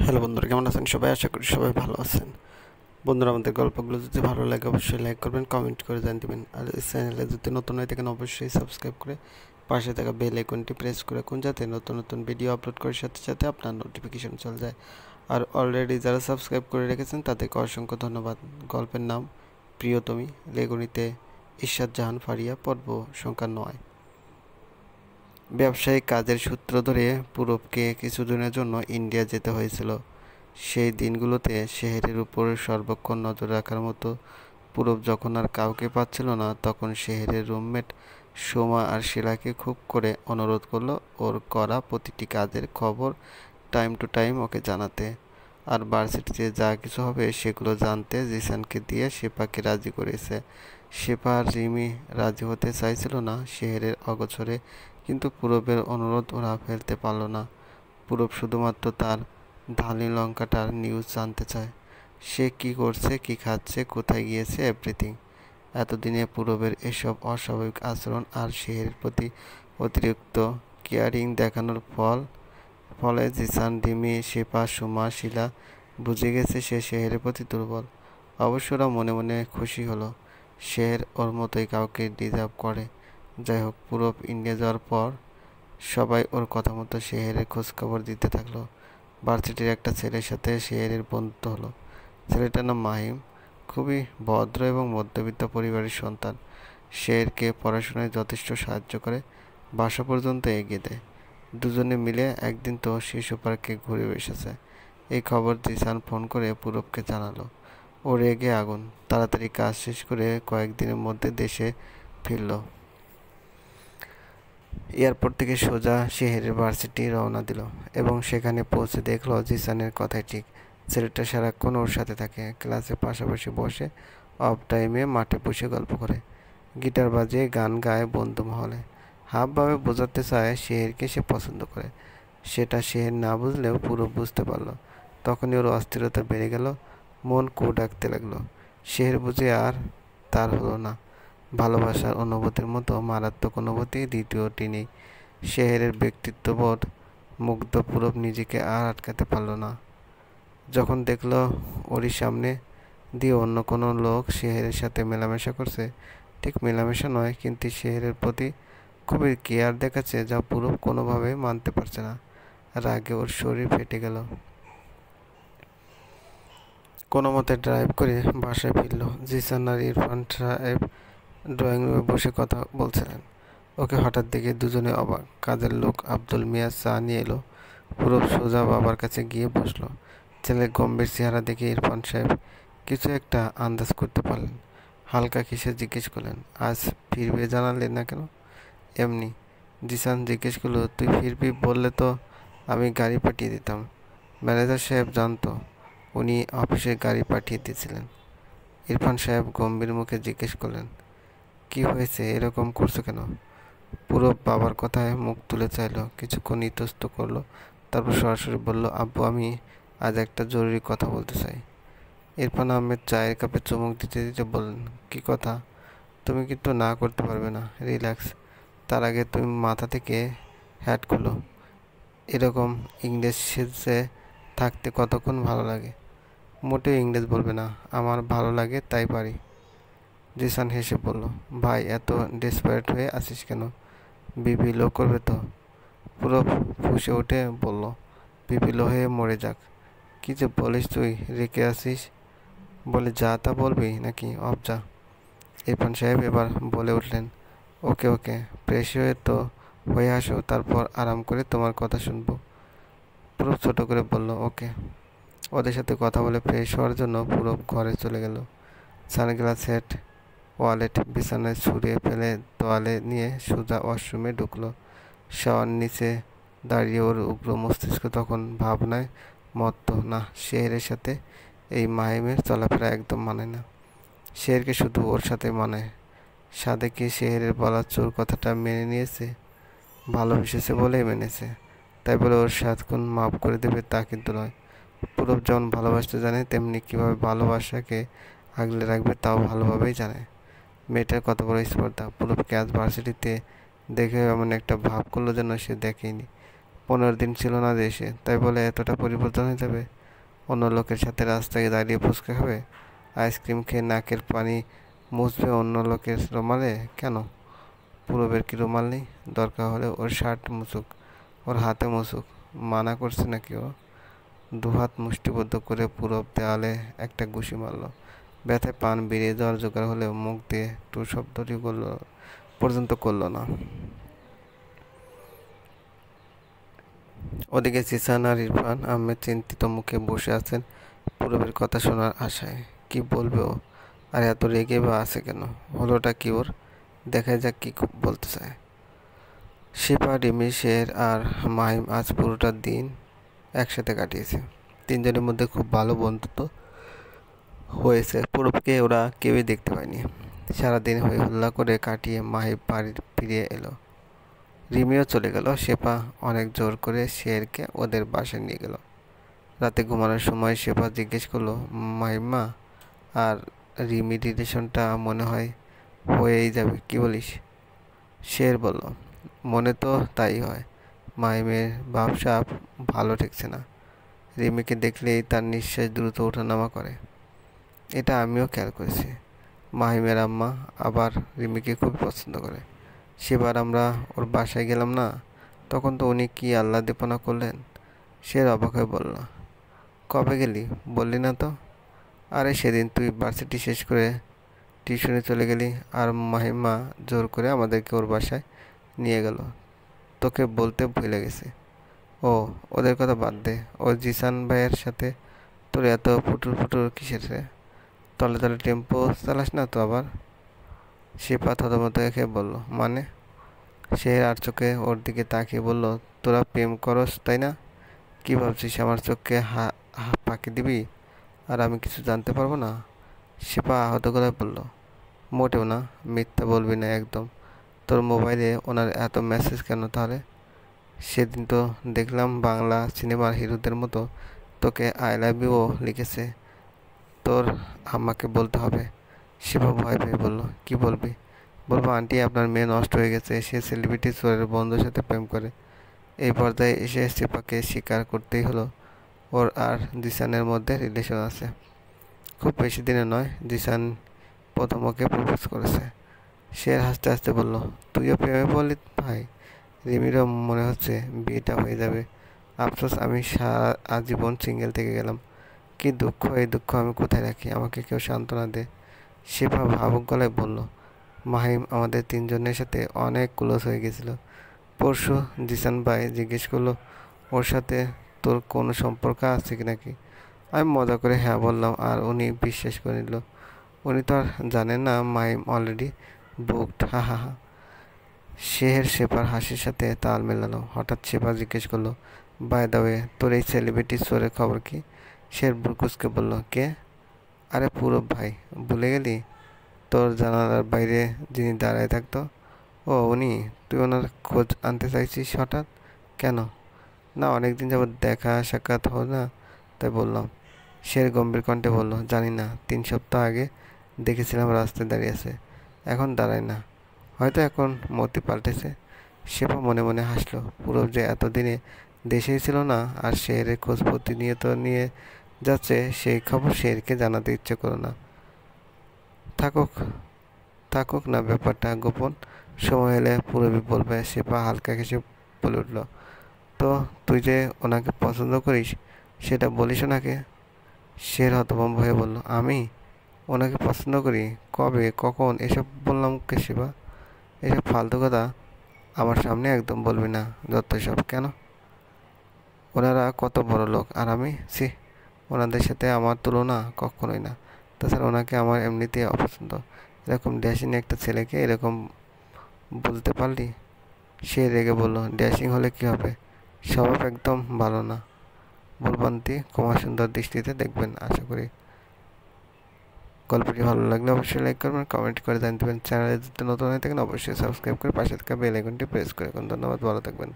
Hello বন্ধুরা, কেমন আছেন সবাই? আশা করি সবাই ভালো আছেন। বন্ধুরা, আমাদের গল্পগুলো যদি ভালো লাগে অবশ্যই লাইক করবেন, কমেন্ট করে জানিয়ে দেবেন। আর এই চ্যানেলে যদি নতুন হয়ে থাকেন অবশ্যই সাবস্ক্রাইব করে পাশে থাকা বেল আইকনটি প্রেস করে রাখুন, যাতে নতুন নতুন ভিডিও আপলোড করার সাথে সাথে আপনার নোটিফিকেশন চলে যায়। আর অলরেডি যারা সাবস্ক্রাইব করে রেখেছেন তাদেরকে অসংখ্য ধন্যবাদ। গল্পের নাম প্রিয়তমী, লেখনীতে ইরশাদ জাহান ফারিয়া, পর্ব সংখ্যা 9। ব্যবসায়িক কাজের সূত্র ধরে পূরবকে কিছুদিনের জন্য ইন্ডিয়া যেতে হয়েছিল। সেই দিনগুলোতে শেহরের উপর সর্বক্ষণ নজর রাখার মতো পূরব যখন আর কাউকে পাচ্ছিল না, তখন শেহরের রুমমেট সোমা আর শিলাকে খুব করে অনুরোধ করলো ওর করা প্রতিটি কাজের খবর টাইম টু টাইম ওকে জানাতে, আর ভার্সিটিতে যা কিছু হবে সেগুলো জানতে জিসানকে দিয়ে শেফাকে রাজি করেছে। শেফা আর রিমি রাজি হতে চাইছিল না শেহরের অগোচরে, কিন্তু পূরবের অনুরোধ ওরা ফেলতে পারল না। পূরব শুধুমাত্র তার ধানি লঙ্কাটার নিউজ জানতে চায়। সে কি করছে, কি খাচ্ছে, কোথায় গিয়েছে, এভরিথিং। এতদিনে পূরবের এসব অস্বাভাবিক আচরণ আর শেহরের প্রতি অতিরিক্ত কেয়ারিং দেখানোর ফলে জিসান, রিমি, শেফা, সুমা, শিলা বুঝে গেছে সে শেহরের প্রতি দুর্বল। অবশ্য ওরা মনে মনে খুশি হলো, শেহর ওর মতোই কাউকে ডিজার্ভ করে। যাই হোক, পূরব ইন্ডিয়া যাওয়ার পর সবাই ওর কথা মতো শেহরের খোঁজখবর দিতে থাকলো। ভার্সিটির একটা ছেলের সাথে শেহরের বন্ধুত্ব হলো। ছেলেটার নাম মাহিম, খুবই ভদ্র এবং মধ্যবিত্ত পরিবারের সন্তান। শেহরকে পড়াশোনায় যথেষ্ট সাহায্য করে, বাসা পর্যন্ত এগিয়ে দেয়। দুজনে মিলে একদিন তো শিশু পার্কে ঘুরে এসেছে। এই খবর জিসান ফোন করে পূরবকে জানালো। ও রেগে আগুন, তাড়াতাড়ি কাজ শেষ করে কয়েকদিনের মধ্যে দেশে ফিরল। এয়ারপোর্ট থেকে সোজা শেহরের ভার্সিটি রওনা দিল এবং সেখানে পৌঁছে দেখলো জিসানের কথাই ঠিক। ছেলেটা সারাক্ষণ ওর সাথে থাকে, ক্লাসে পাশাপাশি বসে, অফ টাইমে মাঠে বসে গল্প করে, গিটার বাজিয়ে গান গায় বন্ধু মহলে। হাবভাবে বোঝাতে চায় শেহরকে সে পছন্দ করে। সেটা শেহর না বুঝলেও পুরো বুঝতে পারলো। তখনই ওর অস্থিরতা বেড়ে গেল, মন কু ডাকতে লাগলো। শেহর বুঝে আর তার হলো না। ভালোবাসার অনুভূতির মতো মারাত্মক অনুভূতি দ্বিতীয়টি নেই। শেহরের ব্যক্তিত্ববোধ মুগ্ধ পূরব নিজেকে আর আটকাতে পারল না। যখন দেখলো ওরই সামনে দিয়ে অন্য কোনো লোক শেহরের সাথে মেলামেশা করছে, ঠিক মেলামেশা নয়, কিন্তু শেহরের প্রতি খুবই কেয়ার দেখাচ্ছে, যা পূরব কোনোভাবেই মানতে পারছে না। রাগে ওর শরীর ফেটে গেল। কোনো মতে ড্রাইভ করে বাসায় ফিরল। জিসান আর ইরফান সাহেব ড্রয়িং রুমে বসে কথা বলছিলেন। ওকে হঠাৎ দেখে দুজনে অবাক। কাজের লোক আব্দুল মিয়া চা নিয়ে এলো। পূরব সোজা বাবার কাছে গিয়ে বসলো। ছেলের গম্ভীর চেহারা দেখে ইরফান সাহেব কিছু একটা আন্দাজ করতে পারলেন। হালকা কিসে জিজ্ঞেস করলেন, আজ ফিরবে জানালে না কেন? এমনি। জিসান জিজ্ঞেস করলো, তুই ফিরবি বললে তো আমি গাড়ি পাঠিয়ে দিতাম। ম্যানেজার সাহেব জানতো, উনি অফিসে গাড়ি পাঠিয়ে দিয়েছিলেন। ইরফান সাহেব গম্ভীর মুখে জিজ্ঞেস করলেন, কি হয়েছে, এরকম করছো কেন? পূরব বাবার কথায় মুখ তুলে চাইল, কিছুক্ষণ ইতস্ত করলো, তারপর সরাসরি বলল, আব্বু, আমি আজ একটা জরুরি কথা বলতে চাই। ইরফান আহমেদ চায়ের কাপে চুমুক দিতে দিতে বললেন, কি কথা? তুমি কিন্তু না করতে পারবে না, রিল্যাক্স। তার আগে তুমি মাথা থেকে হ্যাট খুলো। এরকম ইংরেজ সেজে থাকতে কতক্ষণ ভালো লাগে? মোটেও ইংরেজ বলবে না, আমার ভালো লাগে তাই পারি। জিসান হেসে বলল, ভাই, এত ডেসপারেট হয়ে আছিস কেন? বিপি লো করবে তো? পুরো ফুঁসে উঠে বলল, বিপি লো হয়ে মরে যাক। কি যে বলিস তুই, রেখে আসিস বলে যা তা বলবি নাকি? অফ যা। ইরফান সাহেব এবার বলে উঠলেন, ওকে ওকে, ফ্রেশ হয়ে আসো, তারপর আরাম করে তোমার কথা শুনবো। পুরো ছোট করে বলল, ওকে। ওদের সাথে কথা বলে ফ্রেশ হওয়ার জন্য পুরো ঘরে চলে গেল। সানগ্লাস সেট, ওয়ালেট বিছানায় ছড়িয়ে ফেলে তোয়ালে নিয়ে সোজা ওয়াশরুমে ঢুকলো। শাওয়ার নিচে দাঁড়িয়ে ওর উগ্র মস্তিষ্ক তখন ভাবনায় মত্ত। না, শেহরের সাথে এই মাহিমের চলাফেরা একদম মানে না। শেহরকে শুধু ওর সাথে মানায়। সাদে কি শেহরের বলা চোর কথাটা মেনে নিয়েছে? ভালোবেসেছে বলেই মেনেছে, তাই বলে ওর সাতক্ষণ মাফ করে দেবে তা কিন্তু নয়। পূরব যেমন ভালোবাসতে জানে, তেমনি কীভাবে ভালোবাসাকে আগলে রাখবে তাও ভালোভাবেই জানে। মেয়েটার কত বড় স্পর্ধা! পূরবকে আজ ভার্সিটিতে দেখে এমন একটা ভাব করলো যেন সে দেখেনি। 15 দিন ছিল না দেশে, তাই বলে এতটা পরিবর্তন হয়ে যাবে? অন্য লোকের সাথে রাস্তায় দাঁড়িয়ে ফুচকা খাবে, আইসক্রিম খেয়ে নাকের পানি মুছবে অন্য লোকের রুমালে? কেন? পূরবের কি রুমাল নেই? দরকার হলে ওর শার্ট মুছুক, ওর হাতে মুছুক, মানা করছে নাকি ও? দুহাত মুষ্টিবদ্ধ করে পূরব দেওয়ালে একটা ঘুষি মারল। ব্যথায় পান বেরিয়ে যাওয়ার জোগাড় হলেও মুখ দিয়ে টু শব্দটি পর্যন্ত করল না। ওদিকে জিসান আর ইরফান আহমেদ চিন্তিত মুখে বসে আছেন পূরবের কথা শোনার আশায়। কি বলবে ও? আর এত রেগে বা আছে কেন? হলোটা কি ওর? দেখা যাক কি বলতে চায়। শিপা, রিমি, শের আর মাহিম আজ পুরোটা দিন একসাথে কাটিয়েছে। তিনজনের মধ্যে খুব ভালো বন্ধুত্ব হয়েছে। পূরবকে ওরা কেউই দেখতে পায়নি। সারাদিন হই হল্লা করে কাটিয়ে মাহিম বাড়ি ফিরে এলো। রিমিও চলে গেল। শেপা অনেক জোর করে শেরকে ওদের বাসায় নিয়ে গেল। রাতে ঘুমানোর সময় শেপা জিজ্ঞেস করলো, মাহিমা আর রিমি রিলেশনটা মনে হয় হয়েই যাবে, কি বলিস? শের বলল, মনে তো তাই হয়। মাহিমের ভাবসাব ভালো ঠেকছে না। রিমিকে দেখলেই তার নিঃশ্বাস দ্রুত ওঠানামা করে। এটা আমিও খেয়াল করেছি। মাহিমের আম্মা আবার রিমিকে খুব পছন্দ করে। সেবার আমরা ওর বাসায় গেলাম না, তখন তো উনি কি আহ্লাদীপনা করলেন। সে অবাক হয়ে বলল, কবে গেলি বললি না তো? আরে সেদিন তুই ভার্সিটি শেষ করে টিউশনে চলে গেলি আর মাহিমা জোর করে আমাদেরকে ওর বাসায় নিয়ে গেল। তোকে বলতে ভুলে গেছি। ও, ওদের কথা বাদ দে। ও জিসান ভাইয়ের সাথে তোর এত ফুটুর ফুটুর কিসের রে? তলে তলে টেম্পো চালাস না তো আবার? সে পাথর মতো খেয়ে বলল, মানে? সে আর চোখে ওর দিকে তাকিয়ে বলল, তোরা প্রেম করস তাই না? কি ভাবছিস আমার চোখকে ফাঁকি দিবি আর আমি কিছু জানতে পারবো না? শিপা আহত গলায় বলল, মোটেও না, মিথ্যা বলবি না একদম। তোর মোবাইলে ওনার এত মেসেজ কেন তাহলে? সেদিন তো দেখলাম বাংলা সিনেমার হিরোদের মতো তোকে আই লাভ ইউও লিখেছে। তোর আম্মাকে বলতে হবে। শিবা ভয় পেয়ে বলল, কি বলবি? বলবো আন্টি আপনার মেয়ে নষ্ট হয়ে গেছে, সে সেলিব্রিটি চোরের বন্ধুর সাথে প্রেম করে। এই পর্যায়ে এসে শিপাকে স্বীকার করতেই হলো ওর আর জিসানের মধ্যে রিলেশন আছে। খুব বেশি দিনে নয়, জিসান প্রথম ওকে প্রপোজ করেছে। সে হাসতে হাসতে বলল, তুইও প্রেমে পড়লি ভাই? রিমিরও মনে হচ্ছে বিয়েটা হয়ে যাবে। আফসোস আমি সারা আজীবন সিঙ্গেল থেকে গেলাম। কি দুঃখ, এই দুঃখ আমি কোথায় রাখি? আমাকে কেউ সান্ত্বনা দে। শিফা ভাবুক গলায় বলল, মাহিম আমাদের তিনজনের সাথে অনেক ক্লোজ হয়ে গেছিল। পরশু জিসান ভাই জিজ্ঞেস করলো ওর সাথে তোর কোনো সম্পর্ক আছে কি নাকি। আমি মজা করে হ্যাঁ বললাম আর উনি বিশ্বাস করে নিল। উনি তো আর জানেন না মাহিম অলরেডি বুকড। হা হা হা। শেফার হাসির সাথে তাল মেলালো। হঠাৎ শেফা জিজ্ঞেস করলো, বাই দ্য ওয়ে তোর এই সেলিব্রিটি শোরের খবর কি? শের বুরকুসকে বলল, কে? আরে পূরব ভাই, ভুলে গেলি? তোর জানালার বাইরে যিনি দাঁড়ায় থাকতো, ও উনি। তুই ওনার খোঁজ আনতে চাইছিস হঠাৎ কেন? না, অনেকদিন যাবৎ দেখা সাক্ষাৎ হলো না, তাই বললাম। শের গম্ভীর কণ্ঠে বলল, জানি না, 3 সপ্তাহ আগে দেখেছিলাম রাস্তায় দাঁড়িয়ে আছে, এখন দাঁড়ায় না। হয়তো এখন মতি পাল্টেছে। শেফা মনে মনে হাসলো। পূরব যে এতদিনে দেশেই ছিল না আর শেরের খোঁজ প্রতিনিয়ত নিয়ে যাচ্ছে, সেই খবর শেরকে জানাতে ইচ্ছে করো না। থাকুক থাকুক না ব্যাপারটা গোপন, সময় এলে পূরবী বলবে। শেফা হালকা হেসে বলে উঠল, তো তুই যে ওনাকে পছন্দ করিস সেটা বলিস ওনাকে? শের হতভম্ব হয়ে বলল, আমি ওনাকে পছন্দ করি? কবে, কখন এসব বললাম কে শিবা? এসব ফালতু কথা আমার সামনে একদম বলবি না। যত সব। কেন? ওনারা কত বড় লোক আর আমি, ছি, ওনাদের সাথে আমার তুলনা কখনোই না। তাছাড়া ওনাকে আমার এমনিতেই অপছন্দ। এরকম ড্যাশিং একটা ছেলেকে এরকম বলতে পারলি? সে রেগে বলল, ড্যাশিং হলে কি হবে? স্বভাব একদম ভালো না। বলবান্তি ক্ষমা সুন্দর দৃষ্টিতে দেখবেন। আশা করি গল্পটি ভালো লাগলে অবশ্যই লাইক করবেন, কমেন্ট করে জানিয়ে দেবেন। চ্যানেলে যদি নতুন হয়ে থাকেন অবশ্যই সাবস্ক্রাইব করে পাশে থাকা বেল আইকনটি প্রেস করে রাখুন। ধন্যবাদ, ভালো থাকবেন।